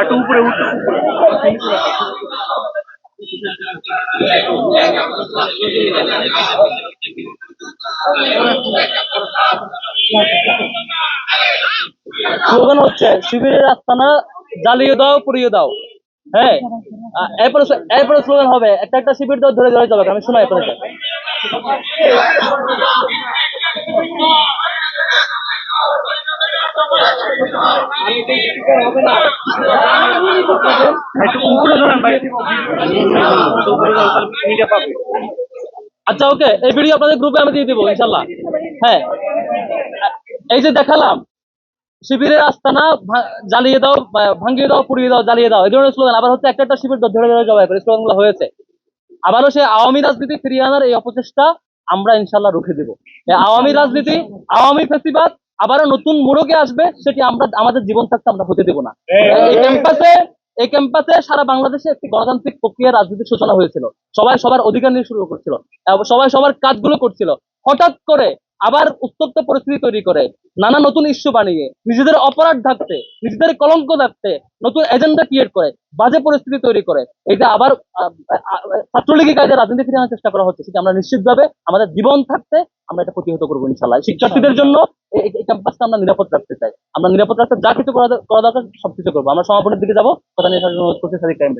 একটু উপরে উঠে স্লোগান হচ্ছে শিবিরের আস্তানা জ্বালিয়ে দাও পুড়িয়ে দাও। হ্যাঁ, এরপরে এরপরে স্লোগান হবে একটা একটা শিবির ধরে ধরে ধরে যাবে। আমি শোনাই আপনাদের। একটু উপরে ধরেন ভাই। আচ্ছা ওকে, এই ভিডিও আপনাদের গ্রুপে আমি দিয়ে দেবো ইনশাল্লাহ। হ্যাঁ, এই যে দেখালাম শিবিরের আস্তানা জ্বালিয়ে দাও, ভাঙিয়ে দাও, পুড়িয়ে দাও, জ্বালিয়ে দাও, এই ধরনের স্লোগান। আবার হচ্ছে একটা একটা শিবির ধরে ধরে জবাই করে স্লোগান গুলো হয়েছে। আবারও সেই আওয়ামী রাজনীতি ফিরিয়ে আনার এই অপচেষ্টা আমরা ইনশাল্লাহ রুখে দেব। আওয়ামী রাজনীতি, আওয়ামী ফেসিবাদ আবারও নতুন মোড়কে আসবে, সেটি আমরা আমাদের জীবন থাকতে আমরা হতে দেব না। এই ক্যাম্পাসে সারা বাংলাদেশে একটি গণতান্ত্রিক প্রক্রিয়া রাজনীতির সূচনা হয়েছিল। সবাই সবার অধিকার নিয়ে শুরু করছিল, সবাই সবার কাজগুলো করছিল। হঠাৎ করে আবার উত্তপ্ত পরিস্থিতি তৈরি করে নানা নতুন ইস্যু বানিয়ে নিজেদের অপরাধ ঢাকতে, নিজেদের কলঙ্ক ঢাকতে নতুন এজেন্ডা ক্রিয়েট করে বাজে পরিস্থিতি তৈরি করে এটা আবার ছাত্রলীগের কাজে রাজনীতি ফিরে আনার চেষ্টা করা হচ্ছে। সেটা আমরা নিশ্চিতভাবে আমাদের জীবন থাকতে আমরা এটা প্রতিহত করবো ইনশাল্লাহ। শিক্ষার্থীদের জন্য এই ক্যাম্পাসটা আমরা নিরাপদ রাখতে চাই। আমরা নিরাপদ রাখতে যা কিছু করা দরকার সবকিছু করবো। আমরা সমাপনের দিকে যাবো। কথা নিয়ে অনুরোধ করছি সাদিক টাইম।